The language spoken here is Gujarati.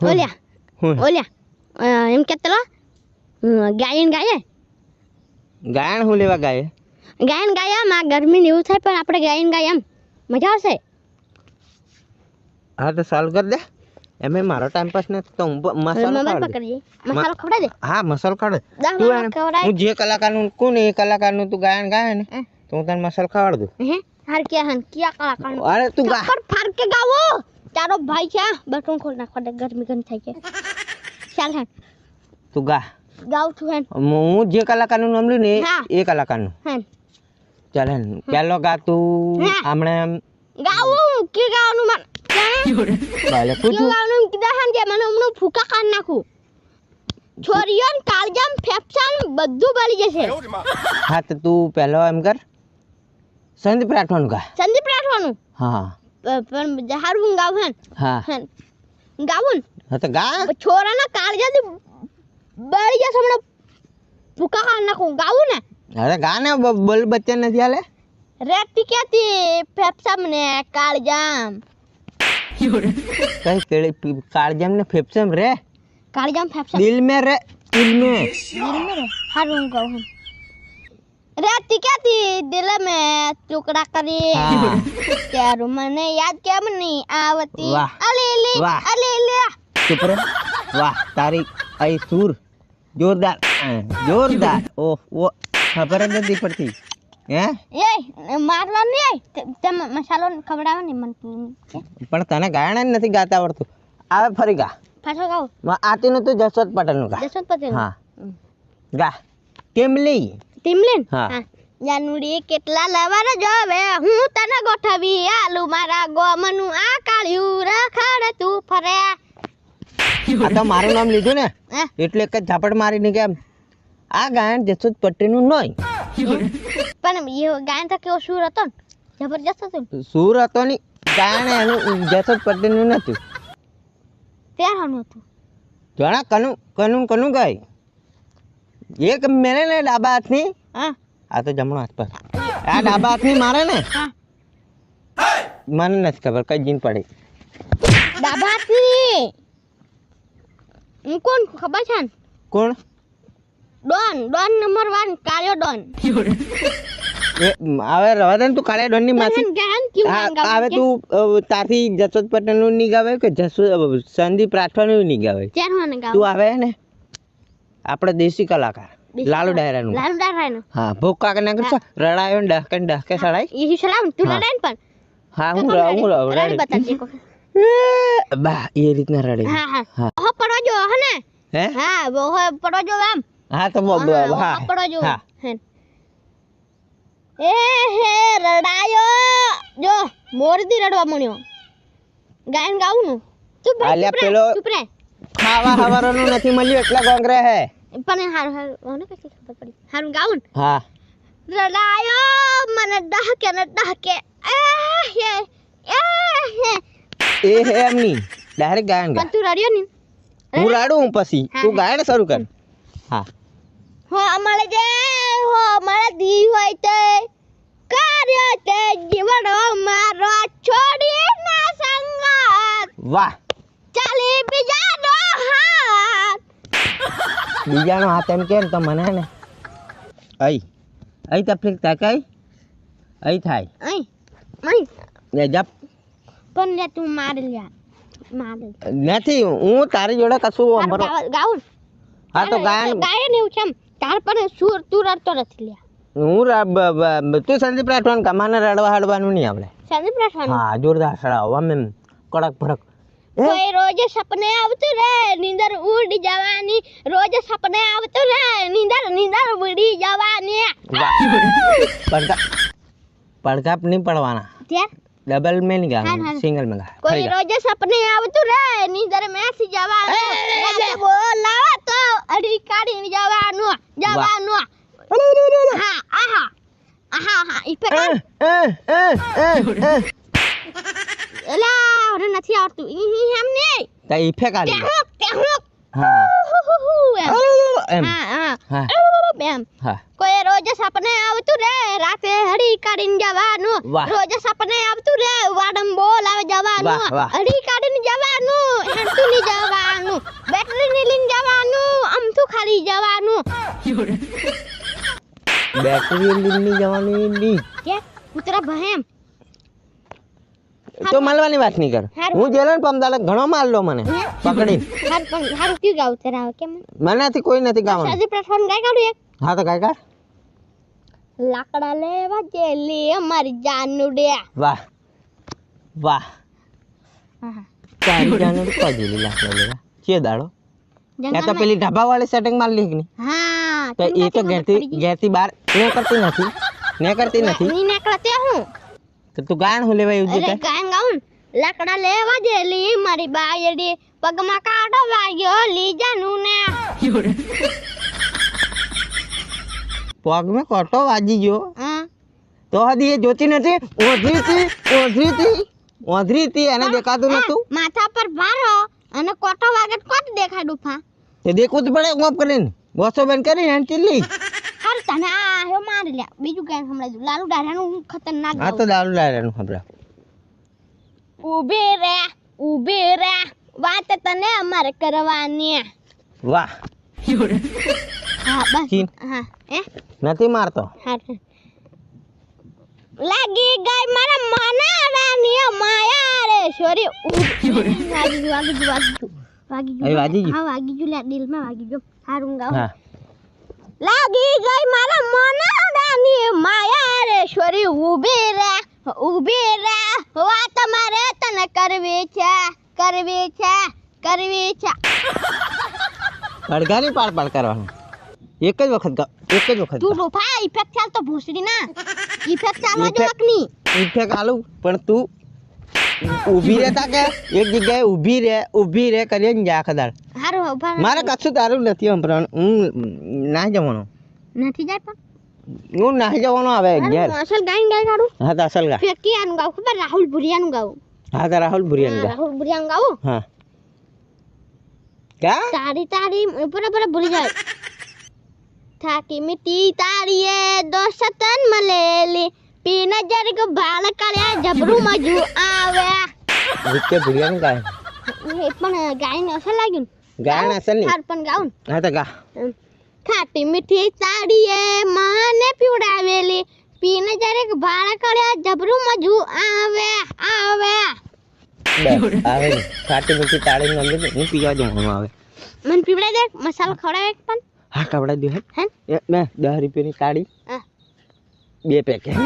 ઓલ્યા ઓલ્યા એમ કેતલો ગાયન ગાયન હું લેવા ગાયા માં ગરમી ને એવું થાય પણ આપણે ગાયન ગાય એમ મજા આવશે. હા તો ચાલુ કરી દે. એમે મારો ટાઈમ પાસ ને તો મસાલો પકડજે મસાલો ખવડાવી દે. હા મસાલો ખાડે હું જે કલાકારનું કોણ એ કલાકારનું તું ગાયન ગાય ને તો હું તને મસાલો ખવડાવ દઉં. હે હાર કિયા કલાકારનું અરે તું ગા પર ફાર કે ગાવો તારો ભાઈ છે બટન ખોલ નાખવા દે ગરમી ગન થાય છે. ચાલ હે તું ગા ગાવ છું હે હું જે કલાકારનું નામ લ્યું ને એ કલાકારનું હે ચાલ હે પહેલો ગા તું હમણે ગાવું કે ગાવાનું મન બાલે પૂછું ગાવાનું કીધા હન જે મને હમણું ફૂકા કાન નાખું છોરીઓન કાળજામ ફેફસાન બધું બળી જશે. હા તો તું પહેલો એમ કર સંદીપ રાઠવાનું ગા. સંદીપ રાઠવાનું હા પણ હારું ગાવ હે હા ગાવું હા તો ગા છોરાના કાળજાથી બળી જશે હમણાં ફૂકા કાન નાખું ગાવું ને. અરે ગા ને બોલ બચ્ચા નથી આલે રેતી કેતી ફેફસામ ને કાળજામ કઈ પેલી કાળજામ ને ફેફસામ રે કાળજામ ફેફસામ દિલ में रे दिल में रे हारून गाव रेती केती दिल में टुकड़ा करी त्यारू મને યાદ કેમ નહીં આવતી અલેલે અલેલે ચૂપ રે વાહ તારી આઈ સુર જોરદાર જોરદાર ઓહ ઓ ખબર જ નથી પડતી હે એ મારવા નહીં તે મસાલો ખવડાવો ને મન પણ તને ગાયણ જ નથી ગાતા આવડતું આવે ફરી ગા પાછો ગાવ આતીનું તો જસવંત પટેલનું ગા. જસવંત પટેલ હા ગા ટીમલી ટીમલેન હા જાનુડી કેટલા લવાર જોવે હું તને ગોઠવી આલુ મારા ગોમનું આ કાળિયું રખડ તું ફરે. આ તો મારું નામ લીધું ને એટલે એક જ ઝાપડ મારીને કેમ આ ગાયન જસવંત પટેલનું નહીં પણ એ ગાયન તો કેવો સુર હતો ને જબરજસ્ત હતો ને. સુર હતો ની ગાયન એનું જસવંત પટેલનું નતું ત્યારનું હતું જોણા કનું ગાય એક મેરે ને ડાબા હાથની હા આ તો જમણો હાથ પર આ ડાબા હાથની મારે ને મને નથી ખબર કઈ જીન પડી ડાબા હાથની હું કોણ ખબર છે ને કોણ ડોન નંબર 1 કાળો ડોન એ હવે રવા દે ને તું કાળિયા ડોન ની માસી ગાયન કેવું હવે તું તારથી જસવંત પટેલ નું ની ગાવે કે સંદીપ રાઠવાનું ની ગાવે ચારવાને ગાવ તું આવે ને આપણે દેશી કલાકાર લાલુ ડાયરાનું હા ભૂકા કે નાખ રડાયો ને ડહકે સડાઈ ઈ સલામ તું લડાઈ પણ હા હું રડાઈ બતાજે કો બા એ રીતના રડે હા હો પડો જો હને હે હા હો પડો જો આમ હા તો હા પડો જો હા એ હે રડાયો જો મોરદી રડવા મળ્યો ગાયન ગાવું નું ચૂપ રે ખાવા હવારનું નથી મળ્યું એટલા ગોંગરે હે પણ હારું કઈ ખબર પડી હારું ગાવું હા રડાયો મને ડહકે એ હે એમની ડાયરેક્ટ ગાયન ગા પણ તું રડ્યો ને હું રાડું પછી તું ગાયન શરૂ કર હા હો મળે દી હોય તે કાર્ય તે જીવન મારો છોડી ના સંગાત વાહ ચાલી બીજાનો હાથ બીજાનો હાથ એમ કેમ તો મને ને અહીં તકલીફ તાકાઈ અહીં થાય અહીં એ જપ પણ લે તું મારે નથી હું તારી જોડે કશું ગાઉન હા તો ગાયન એવું છે તાર પણ સુર તું રડતો નથી લ્યા હું તું સંદીપ રાઠવાનું કમાને રડવા હડવાનું નહીં આપણે સંદીપ રાઠવાનું હા જોરદાર સડાવ આમ એમ કડક ભડક કોઈ રોજ સપને આવતું રે નીંદર ઉડી જવાની રોજ સપને આવતું રે નીંદર ઉડી જવાની પડઘા નહીં પડવાના ત્યાં डबल में नहीं गाना सिंगल में गा कोई रोज सपने आवतु रे नींदर में सी जवान बोला तो अड़ी काड़ी जवानो હા આહા ઈ પર એલા ઓરે નથી આવતું ઈ એમ નહીં તા ઈ ફેક આલી હા એમ હા એમ હા કોઈ રોજ સપને આવતું રે રાતે હડી કાઢીને જવાનું રોજ સપને આવતું રે વાડમ બોલાવે જવાનું હડી કાઢીને જવાનું હેંતુની જવાનું લઈ જવાનું બેટરી લીલી જવાની ની કે કૂતરા ભહેમ તો માલવાની વાત નહીં કર હું જેલો ને પમદાલે ઘણો માલ લો મને પકડી હારું ક્યું ગાવ તરાવ કેમ મનાથી કોઈ નથી ગાવાનું સાજી પ્લેટફોર્મ ગાય કાઢું એક હા તો કાય કા લાકડા લેવા જેલી અમારી જાનુડિયા વાહ વાહ તારી જાનુડી પાજેલી લાકડા લેવા છે દાડો યા તો પેલી ઢાબા વાળી સેટિંગ માર લી કે નહીં હા તો એ તો ઘેરથી બહાર ને કરતી નથી ની નીકળતે હું તો તું ગાણ હું લેવા એવું અરે કે ગાયન ગાઉન લાકડા લેવા જેલી મારી બાયડી પગમાં કાઢો વાગ્યો લઈ જાનું ને પગમાં કોટો વાજી ગયો હા તો હદી એ જોતી નથી ઓધરી હતી એને દેખાતું નતું માથા પર ભારો અને કોટો વાગે કોટ દેખાય ડુફા તે દેખવું તો પડે ઓપ કરીને બોસો બેન કરીને એન ચીલી હાર તને આ હે મારી લે બીજું કઈ સંભળાય લાલુ ડાઢાનું ખતરનાક આ તો દારૂ ડાયરાનું ખબર ઊભી રે વાત તને અમારે કરવાની વાહ હા બસ ચીન. હા નથી મારતો હા લાગી ગઈ મારા મનારાની માયા રે સોરી વાગી ગયું હવે વાગી ગયું? હા વાગી ગયું લે દિલમાં વાગી ગયું હારું ગાવ હા લાગી ગઈ મારા મનારાની માયા રે સોરી ઊભી રે વાત તમારે તને કરવી છે અડગાની પાડ કરવાનું એક જ વખત તું ડોફા ઇફેક્ટ ચાલ તો ભૂસડી ના ઇફેક્ટ ચાલવા જો નકની ઇફેક્ટ આલુ પણ તું ઊભી રહેતા કે એક જગ્યાએ ઊભી રે કરીને જા ખદાર હારું ઉભા મારે કશું તારું નથી પણ હું ના જવાનો નથી જાય પણ હું ના જવાનો આવે ઘેર અસલ ગાય કાઢું હા તો અસલ ગા ફેકી આનું ગાવ ખબર રાહુલ ભુરિયાનું ગાવ હા તો રાહુલ ભુરિયાનું ગા રાહુલ ભુરિયાનું ગાવ હા કા તારી બરાબર ભૂલી જાય થાકી મિટી તારીએ દોસ્તન મલેલી પી નજર કો ભાલ કર્યા જબરું મજુ આવે વિકે ભુરિયાનું ગા એ પણ ગાયને અસલ લાગ્યું ગાયન અસલ ની હાર પણ ગાઉં હા તો ગા ખાટી મીઠી તારીએ મને પીવડાવેલી પી નજર કો ભાલ કર્યા જબરું મજુ આવે બસ આવે ને ખાટી મીઠી તાળી નું અંદર હું પીવા જવાનું આવે મને પીવડાઈ દે મસાલો ખવડાવે પણ હા કપડા દે હે મેં 10 રૂપિયાની તાળી હા 2 પેકેટ